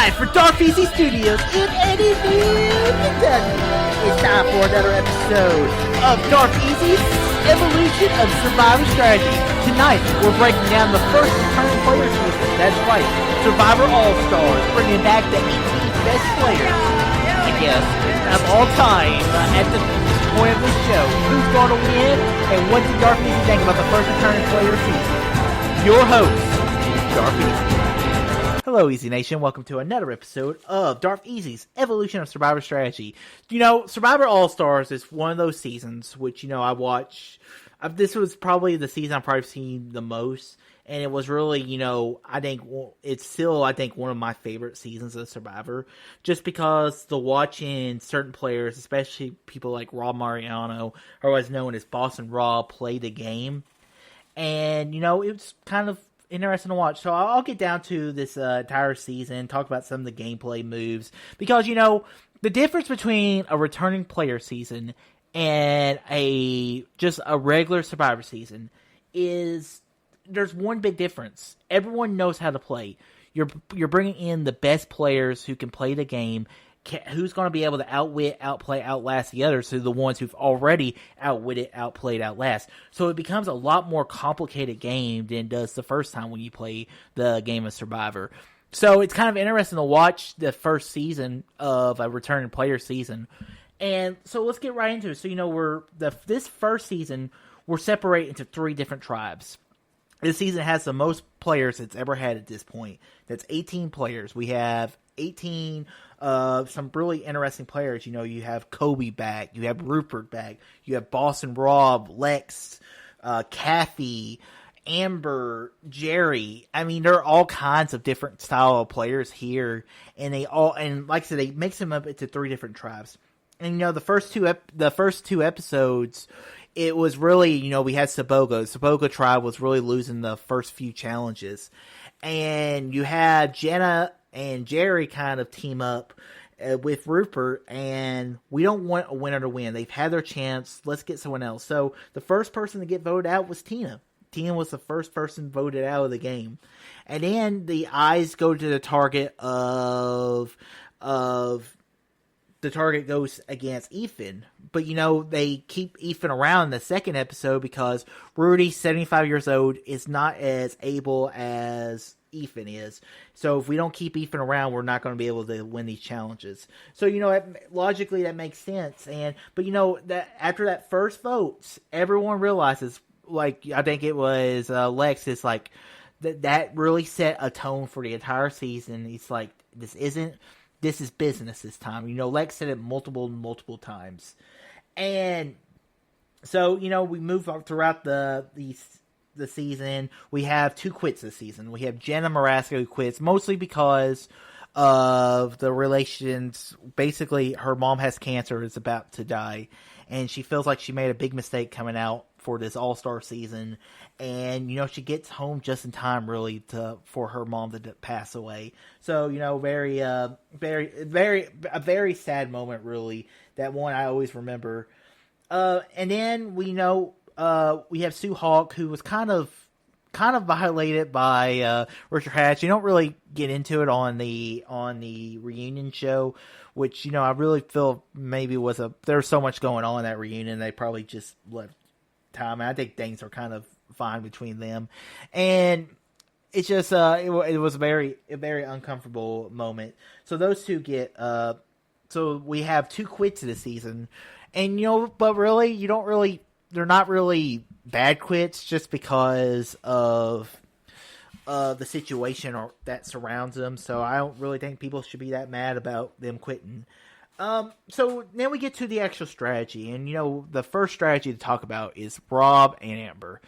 Live for Dark PC Studios in Eddysville, Kentucky. It's time for another episode of Dark Easy's Evolution of Survivor Strategy. Tonight, we're breaking down the first returning player season. That's right, Survivor All-Stars, bringing back the 18 best players, I guess, of all time at the point of the show. Who's going to win, and what did Dark Easy think about the first returning player season? Your host, Dark Easy. Hello, Easy Nation. Welcome to another episode of Dark Easy's Evolution of Survivor Strategy. You know, Survivor All-Stars is one of those seasons which, I watch. This was probably the season I've probably seen the most. And it was really, it's still, one of my favorite seasons of Survivor. Just because the watching certain players, especially people like Rob Mariano, otherwise known as Boston Rob, play the game. And, it's kind of interesting to watch. So I'll get down to this entire season, talk about some of the gameplay moves. Because, the difference between a returning player season and just a regular Survivor season is there's one big difference. Everyone knows how to play. You're bringing in the best players who can play the game. Who's going to be able to outwit, outplay, outlast the others? So the ones who've already outwitted, outplayed, outlast. So it becomes a lot more complicated game than it does the first time when you play the game of Survivor. So it's kind of interesting to watch the first season of a returning player season. And so let's get right into it. So this first season we're separated into 3 different tribes. This season has the most players it's ever had at this point. That's 18 players. We have 18 some really interesting players. You have Kobe back. You have Rupert back. You have Boston Rob, Lex, Kathy, Amber, Jerry. I mean, there are all kinds of different style of players here. And like I said, they mix them up into 3 different tribes. And, the first two episodes, it was really, we had Sabogo. Sabogo tribe was really losing the first few challenges. And you had Jenna and Jerry kind of team up with Rupert, and we don't want a winner to win. They've had their chance. Let's get someone else. So the first person to get voted out was Tina. Tina was the first person voted out of the game. And then the eyes go to the target of the target goes against Ethan. But, they keep Ethan around in the second episode because Rudy, 75 years old, is not as able as Ethan is. So if we don't keep Ethan around, we're not going to be able to win these challenges. So, logically that makes sense. But that after that first vote, everyone realizes, I think it was Lex, is that really set a tone for the entire season. He's like, this is business this time. Lex said it multiple times. And so, we move up throughout the season. We have 2 quits this season. We have Jenna Marasco who quits, mostly because of the relations. Basically, her mom has cancer, is about to die, and she feels like she made a big mistake coming out for this All-Star season. And, she gets home just in time, really, for her mom to pass away. So, a very sad moment, really. That one I always remember. And then we have Sue Hawk, who was kind of violated by Richard Hatch. You don't really get into it on the reunion show, which I really feel maybe there's so much going on in that reunion they probably just left time. I think things are kind of fine between them, and it's just it was a very uncomfortable moment. So those two get so we have 2 quits this season, and but really they're not really bad quits just because of the situation that surrounds them. So I don't really think people should be that mad about them quitting. So then we get to the actual strategy, and the first strategy to talk about is Rob and Amber.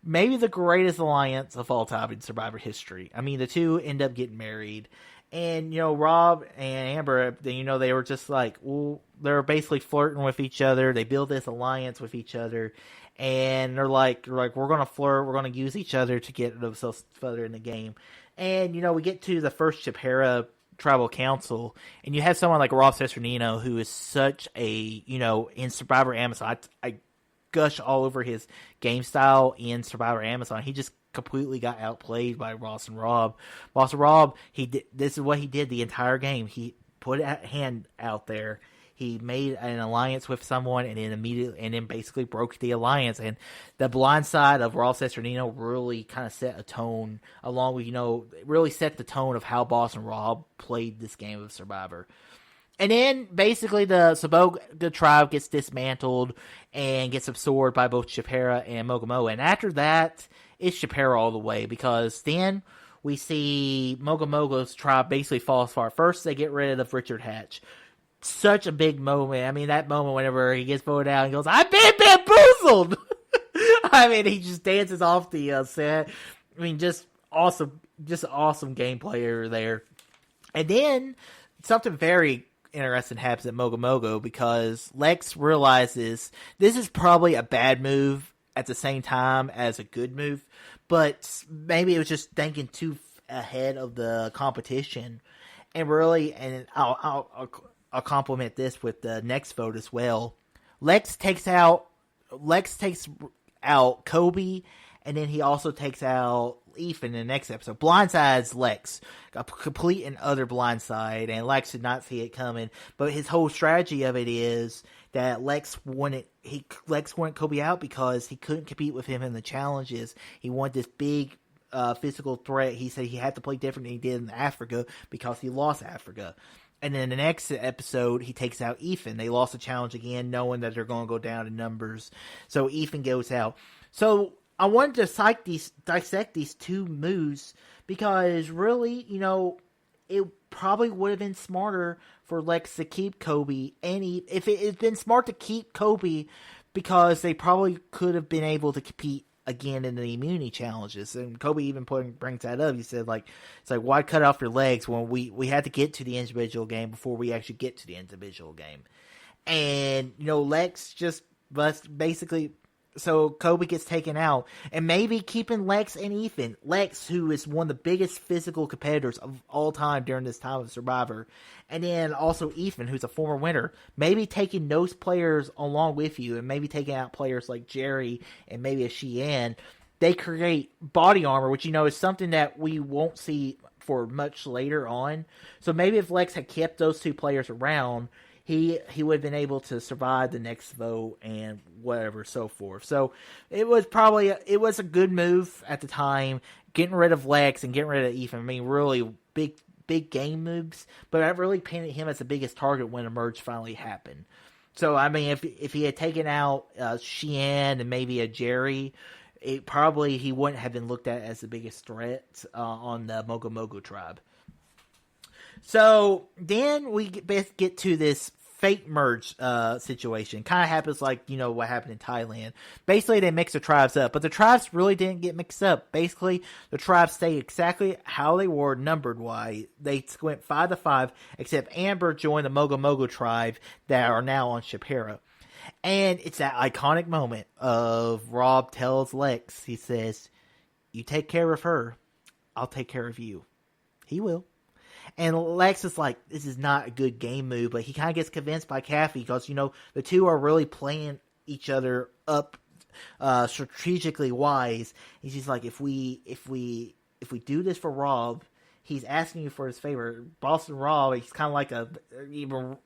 Maybe the greatest alliance of all time in Survivor history. I mean, the two end up getting married, and Rob and Amber, they were just they're basically flirting with each other. They build this alliance with each other, and they're like we're gonna flirt, we're gonna use each other to get themselves further in the game. And we get to the first Chipera Tribal Council, and you have someone like Rob Cesternino, who is such a in Survivor Amazon. I gush all over his game style in Survivor Amazon. He just completely got outplayed by Ross and Rob. Ross and Rob, this is what he did the entire game. He put a hand out there. He made an alliance with someone and then basically broke the alliance. And the blind side of Ross Cesternino really kind of set a tone, along with, really set the tone of how Boss and Rob played this game of Survivor. And then basically the Saboga tribe gets dismantled and gets absorbed by both Chipera and Mogomogo. And after that, it's Chipera all the way, because then we see Mogomogo's tribe basically fall apart. First, they get rid of Richard Hatch. Such a big moment. I mean, that moment whenever he gets voted out and goes, "I've been bamboozled!" I mean, he just dances off the set. I mean, just awesome gameplay there. And then something very interesting happens at Mogomogo, because Lex realizes this is probably a bad move at the same time as a good move, but maybe it was just thinking too ahead of the competition. And really, and I'll complement this with the next vote as well. Lex takes out Kobe, and then he also takes out Ethan in the next episode. Blindsides Lex, a complete and utter blindside, and Lex did not see it coming. But his whole strategy of it is that Lex wanted Kobe out because he couldn't compete with him in the challenges. He wanted this big physical threat. He said he had to play different than he did in Africa because he lost Africa. And then the next episode, he takes out Ethan. They lost the challenge again, knowing that they're going to go down in numbers. So Ethan goes out. So I wanted to dissect these two moves, because really, it probably would have been smarter for Lex to keep Kobe. And if it had been smart to keep Kobe, because they probably could have been able to compete again in the immunity challenges. And Kobe even brings that up. He said, it's like, why cut off your legs when we had to get to the individual game before we actually get to the individual game? And, Lex just basically, so Kobe gets taken out, and maybe keeping Lex and Ethan. Lex, who is one of the biggest physical competitors of all time during this time of Survivor, and then also Ethan, who's a former winner. Maybe taking those players along with you, and maybe taking out players like Jerry and maybe a Sheehan. They create body armor, which is something that we won't see for much later on. So maybe if Lex had kept those two players around, he would have been able to survive the next vote and whatever, so forth. So it was a good move at the time, getting rid of Lex and getting rid of Ethan. I mean, really big game moves, but I really painted him as the biggest target when Emerge finally happened. So, I mean, if he had taken out Sheehan and maybe a Jerry, he wouldn't have been looked at as the biggest threat on the Mogomogo tribe. So then we get to this fake merge situation. Kind of happens like, what happened in Thailand. Basically, they mix the tribes up, but the tribes really didn't get mixed up. Basically, the tribes stayed exactly how they were numbered-wise. They went 5-5, except Amber joined the Mogomogo tribe that are now on Chipera. And it's that iconic moment of Rob tells Lex, he says, "You take care of her, I'll take care of you." He will. And Lex is like, this is not a good game move, but he kind of gets convinced by Kathy because, the two are really playing each other up strategically wise. And she's like, if we do this for Rob, he's asking you for his favor. Boston Rob, he's kind of like even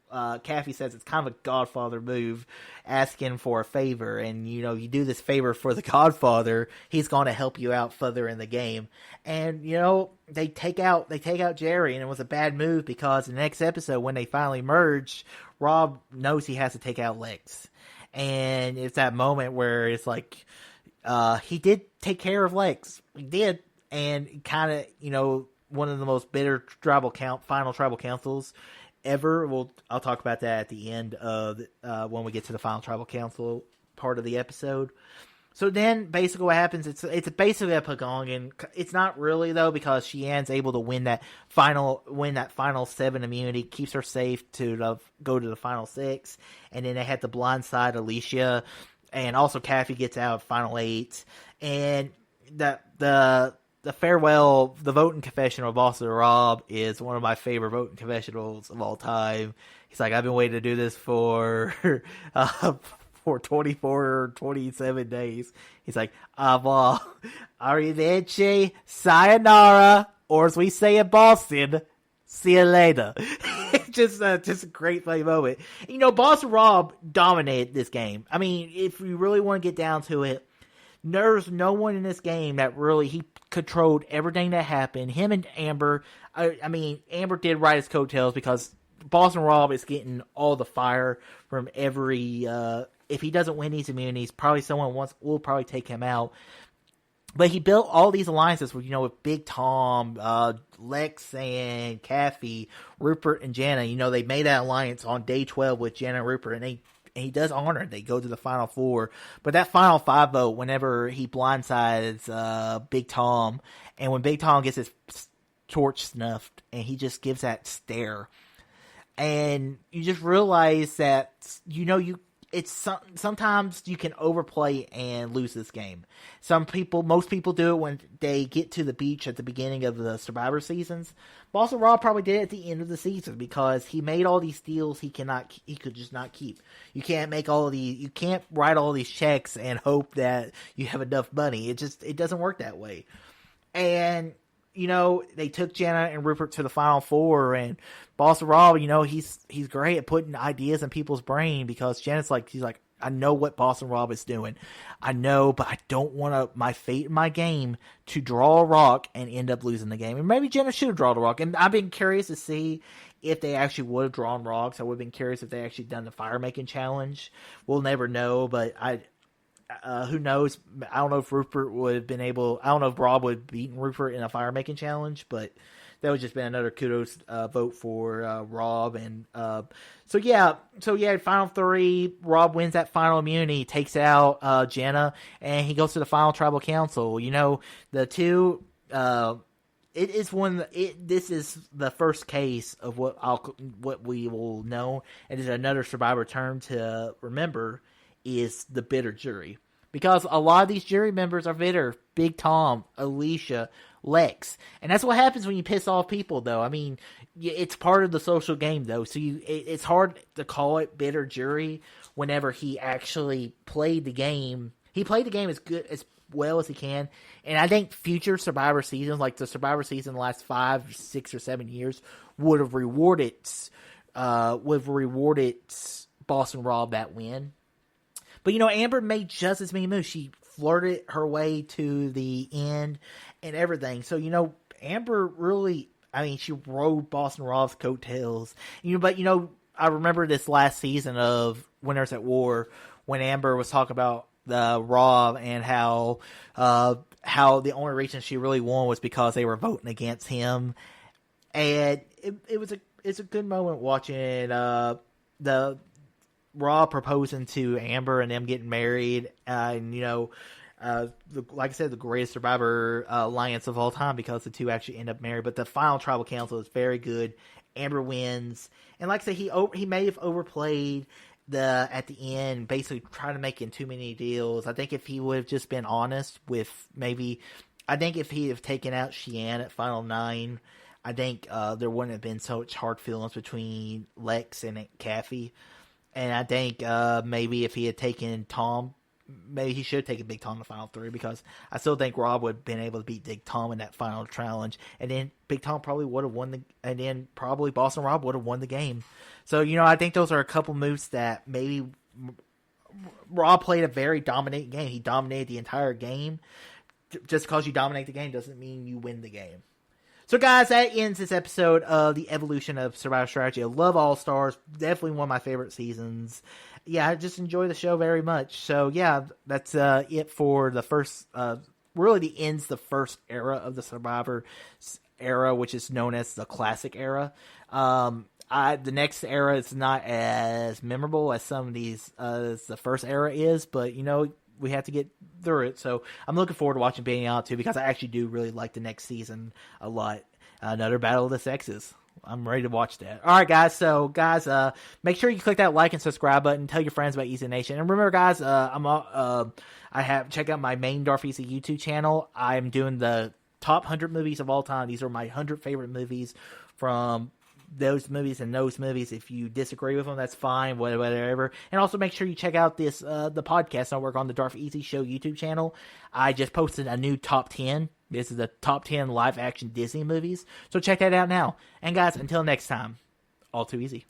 Kathy says it's kind of a Godfather move, asking for a favor. And, you do this favor for the Godfather, he's going to help you out further in the game. And, they take out Jerry, and it was a bad move because in the next episode, when they finally merge, Rob knows he has to take out Lex. And it's that moment where it's like, he did take care of Lex. He did. And kind of, one of the most bitter final tribal councils ever. I'll talk about that at the end of when we get to the final tribal council part of the episode. So then, basically, what happens? It's basically a Pagongan. It's not really though, because Sheehan's able to win that final 7 immunity, keeps her safe to go to the final 6, and then they had to blindside Alicia, and also Kathy gets out final 8, and the farewell, the voting confessional of Boston Rob is one of my favorite voting confessionals of all time. He's like, I've been waiting to do this for 24 or 27 days. He's like, Arrivederci, sayonara, or as we say in Boston, see you later. just a great play moment. You know, Boston Rob dominated this game. I mean, if we really want to get down to it, there's no one in this game that really, he controlled everything that happened. Him and Amber, I mean, Amber did ride his coattails because Boston Rob is getting all the fire from every, if he doesn't win these immunities, probably someone will probably take him out. But he built all these alliances with, with Big Tom, Lex and Kathy, Rupert and Jana. They made that alliance on day 12 with Jana and Rupert, and he does honor it. They go to the final 4. But that final 5 vote, whenever he blindsides Big Tom, and when Big Tom gets his torch snuffed, and he just gives that stare, and you just realize that, sometimes you can overplay and lose this game. Most people do it when they get to the beach at the beginning of the Survivor seasons. Boston Rob probably did it at the end of the season because he made all these deals he could just not keep. You can't you can't write all these checks and hope that you have enough money. It doesn't work that way. And they took Jana and Rupert to the final 4, and Boston Rob, he's great at putting ideas in people's brain because Jana's she's like, I know what Boston Rob is doing. I know, but I don't want my fate in my game to draw a rock and end up losing the game. And maybe Jana should have drawn a rock. And I've been curious to see if they actually would have drawn rocks. I would have been curious if they actually done the fire making challenge. We'll never know, but who knows? I don't know if Rupert would have been able. I don't know if Rob would have beaten Rupert in a fire making challenge, but that would just been another kudos vote for Rob. And so yeah, final 3. Rob wins that final immunity, takes out Jana, and he goes to the final tribal council. The two. This is the first case of what we will know, and is another Survivor term to remember. Is the bitter jury. Because a lot of these jury members are bitter. Big Tom, Alicia, Lex. And that's what happens when you piss off people, though. I mean, it's part of the social game, though. So it's hard to call it bitter jury whenever he actually played the game. He played the game as well as he can. And I think future Survivor seasons, like the Survivor season the last 5, 6, or 7 years, would have rewarded Boston Rob that win. But, Amber made just as many moves. She flirted her way to the end and everything. So, Amber really, she rode Boston Rob's coattails. But, I remember this last season of Winners at War when Amber was talking about the Rob and how the only reason she really won was because they were voting against him. And it's a good moment watching the Rob proposing to Amber and them getting married, like I said, the greatest Survivor alliance of all time because the two actually end up married. But the final tribal council is very good. Amber wins, and like I said, he may have overplayed at the end, basically trying to make in too many deals. I think if he would have just been honest with if he have taken out Cheyenne at final 9, I think there wouldn't have been so much hard feelings between Lex and Kathy. And I think maybe if he had taken Tom, maybe he should have taken Big Tom in the final 3 because I still think Rob would have been able to beat Big Tom in that final challenge. And then Big Tom probably would have won and then probably Boston Rob would have won the game. So, I think those are a couple moves that maybe Rob played a very dominating game. He dominated the entire game. Just because you dominate the game doesn't mean you win the game. So, guys, that ends this episode of the evolution of Survivor Strategy. I love All Stars. Definitely one of my favorite seasons. Yeah, I just enjoy the show very much. So, yeah, that's it for the first, really ends the first era of the Survivor era, which is known as the Classic era. The next era is not as memorable as some of these, as the first era is, but, we have to get through it. So I'm looking forward to watching Beyond 2 because I actually do really like the next season a lot. Another Battle of the Sexes. I'm ready to watch that. All right, guys. So, guys, make sure you click that like and subscribe button. Tell your friends about Easy Nation. And remember, guys, check out my main Darth Easy YouTube channel. I'm doing the top 100 movies of all time. These are my 100 favorite movies from those movies and those movies. If you disagree with them, that's fine, whatever. And also make sure you check out this the podcast I work on, the Darth Easy Show YouTube channel. I just posted a new top 10. This is the top 10 live action Disney movies. So check that out now. And guys, until next time, all too easy.